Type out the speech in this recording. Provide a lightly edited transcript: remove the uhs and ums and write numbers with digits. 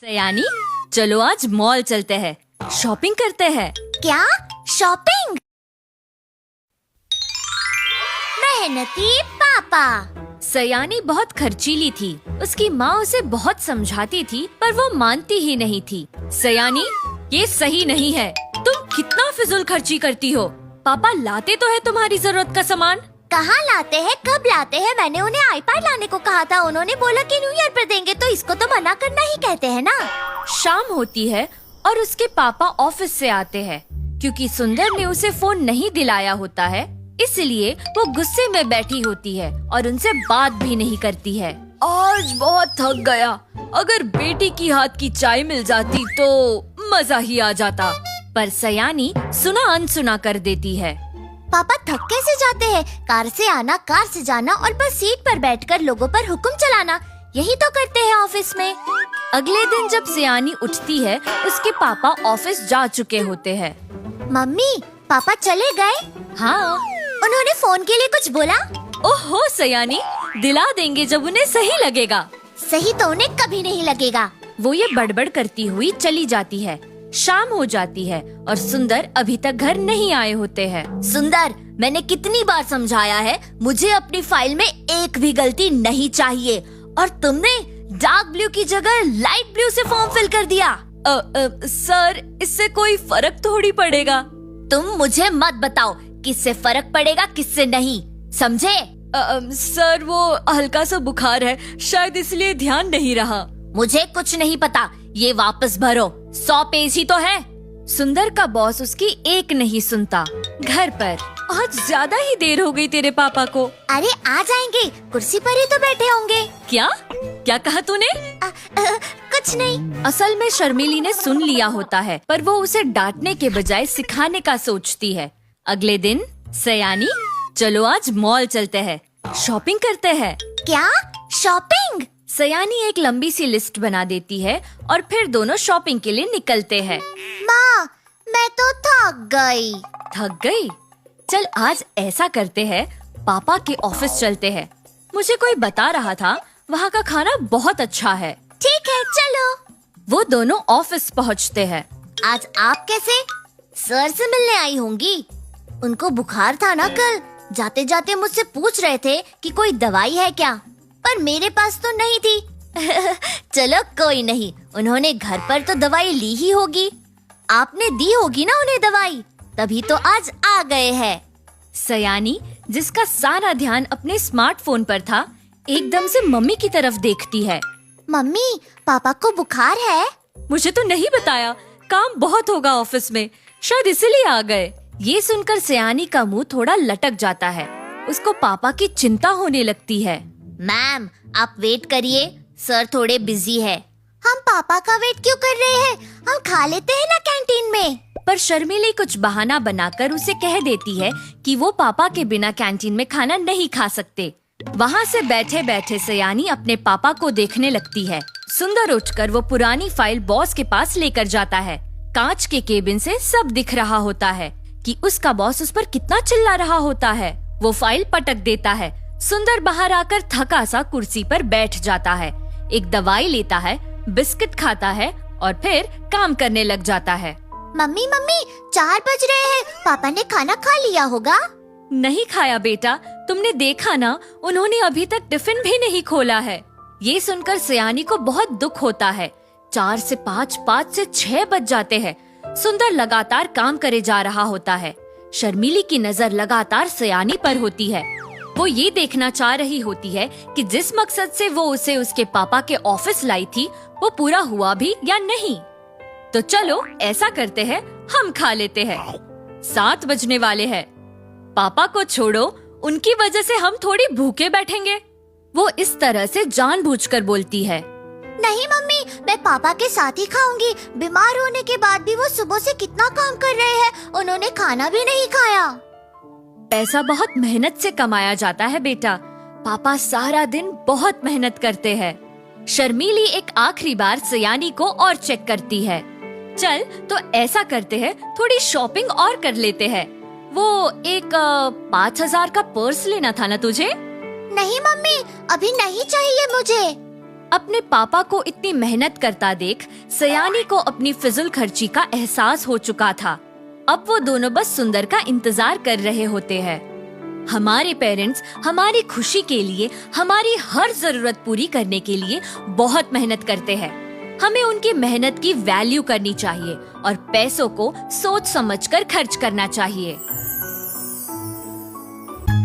सयानी, चलो आज मॉल चलते हैं, शॉपिंग करते हैं। क्या शॉपिंग? मेहनती पापा। सयानी बहुत खर्चीली थी। उसकी माँ उसे बहुत समझाती थी पर वो मानती ही नहीं थी। सयानी, ये सही नहीं है। तुम कितना फिजूल खर्ची करती हो। पापा लाते तो है तुम्हारी जरूरत का सामान। कहाँ लाते हैं, कब लाते हैं? मैंने उन्हें आईपैड लाने को कहा था। उन्होंने बोला कि न्यू ईयर पर देंगे, तो इसको तो मना करना ही कहते हैं ना। शाम होती है और उसके पापा ऑफिस से आते हैं। क्योंकि सुंदर ने उसे फोन नहीं दिलाया होता है, इसलिए वो गुस्से में बैठी होती है और उनसे बात भी नहीं करती है। आज बहुत थक गया। अगर बेटी की हाथ की चाय मिल जाती तो मजा ही आ जाता। पर सयानी सुना अनसुना कर देती है। पापा थक कैसे जाते हैं? कार से आना, कार से जाना और बस सीट पर बैठकर लोगों पर हुक्म चलाना, यही तो करते हैं ऑफिस में। अगले दिन जब सयानी उठती है, उसके पापा ऑफिस जा चुके होते हैं। मम्मी, पापा चले गए? हाँ। उन्होंने फोन के लिए कुछ बोला? ओहो सयानी, दिला देंगे जब उन्हें सही लगेगा। सही तो उन्हें कभी नहीं लगेगा। वो ये बड़बड़ करती हुई चली जाती है। शाम हो जाती है और सुंदर अभी तक घर नहीं आए होते हैं। सुंदर, मैंने कितनी बार समझाया है, मुझे अपनी फाइल में एक भी गलती नहीं चाहिए, और तुमने डार्क ब्लू की जगह लाइट ब्लू से फॉर्म फिल कर दिया। सर, इससे कोई फर्क थोड़ी पड़ेगा। तुम मुझे मत बताओ किससे फर्क पड़ेगा किससे नहीं, समझे? सर, वो हल्का सा बुखार है, शायद इसलिए ध्यान नहीं रहा। मुझे कुछ नहीं पता, ये वापस भरो। 100 पेज ही तो है। सुंदर का बॉस उसकी एक नहीं सुनता। घर पर आज ज्यादा ही देर हो गई तेरे पापा को। अरे आ जाएंगे, कुर्सी पर ही तो बैठे होंगे। क्या क्या कहा तूने? कुछ नहीं। असल में शर्मिली ने सुन लिया होता है, पर वो उसे डांटने के बजाय सिखाने का सोचती है। अगले दिन, सयानी, चलो आज मॉल चलते हैं, शॉपिंग करते हैं। क्या शॉपिंग? सयानी एक लंबी सी लिस्ट बना देती है और फिर दोनों शॉपिंग के लिए निकलते हैं। माँ, मैं तो थक गई। थक गई? चल आज ऐसा करते हैं, पापा के ऑफिस चलते हैं। मुझे कोई बता रहा था वहाँ का खाना बहुत अच्छा है। ठीक है, चलो। वो दोनों ऑफिस पहुँचते हैं। आज आप कैसे? सर से मिलने आई होंगी। उनको बुखार था ना कल, जाते जाते मुझसे पूछ रहे थे कि कोई दवाई है क्या, पर मेरे पास तो नहीं थी। चलो कोई नहीं, उन्होंने घर पर तो दवाई ली ही होगी। आपने दी होगी ना उन्हें दवाई, तभी तो आज आ गए हैं। सयानी, जिसका सारा ध्यान अपने स्मार्टफोन पर था, एकदम से मम्मी की तरफ देखती है। मम्मी, पापा को बुखार है? मुझे तो नहीं बताया, काम बहुत होगा ऑफिस में, शायद इसीलिए आ गए। ये सुनकर सयानी का मुंह थोड़ा लटक जाता है। उसको पापा की चिंता होने लगती है। मैम, आप वेट करिए, सर थोड़े बिजी है। हम पापा का वेट क्यों कर रहे हैं? हम खा लेते हैं ना कैंटीन में। पर शर्मिली कुछ बहाना बनाकर उसे कह देती है कि वो पापा के बिना कैंटीन में खाना नहीं खा सकते। वहाँ से बैठे बैठे सयानी अपने पापा को देखने लगती है। सुंदर उठकर वो पुरानी फाइल बॉस के पास लेकर जाता है। कांच के केबिन से सब दिख रहा होता है कि उसका बॉस उस पर कितना चिल्ला रहा होता है। वो फाइल पटक देता है। सुंदर बाहर आकर थका सा कुर्सी पर बैठ जाता है, एक दवाई लेता है, बिस्किट खाता है और फिर काम करने लग जाता है। मम्मी, 4 बज रहे हैं, पापा ने खाना खा लिया होगा। नहीं खाया बेटा, तुमने देखा ना, उन्होंने अभी तक टिफिन भी नहीं खोला है। ये सुनकर सयानी को बहुत दुख होता है। 4 से 5, 5 से 6 बज जाते हैं। सुंदर लगातार काम करे जा रहा होता है। शर्मिली की नजर लगातार सयानी पर होती है। वो ये देखना चाह रही होती है कि जिस मकसद से वो उसे उसके पापा के ऑफिस लाई थी, वो पूरा हुआ भी या नहीं। तो चलो ऐसा करते हैं, हम खा लेते हैं। 7 बजने वाले हैं। पापा को छोड़ो, उनकी वजह से हम थोड़ी भूखे बैठेंगे। वो इस तरह से जानबूझकर बोलती है। नहीं मम्मी, मैं पापा के साथ ही खाऊंगी। बीमार होने के बाद भी वो सुबह से कितना काम कर रहे हैं, उन्होंने खाना भी नहीं खाया। पैसा बहुत मेहनत से कमाया जाता है बेटा, पापा सारा दिन बहुत मेहनत करते हैं। शर्मिली एक आखिरी बार सयानी को और चेक करती है। चल तो ऐसा करते हैं, थोड़ी शॉपिंग और कर लेते हैं। वो एक 5,000 का पर्स लेना था ना तुझे? नहीं मम्मी, अभी नहीं चाहिए मुझे। अपने पापा को इतनी मेहनत करता देख सयानी को अपनी फिजूल खर्ची का एहसास हो चुका था। अब वो दोनों बस सुंदर का इंतजार कर रहे होते हैं। हमारे पेरेंट्स हमारी खुशी के लिए, हमारी हर जरूरत पूरी करने के लिए बहुत मेहनत करते हैं। हमें उनकी मेहनत की वैल्यू करनी चाहिए और पैसों को सोच समझकर खर्च करना चाहिए।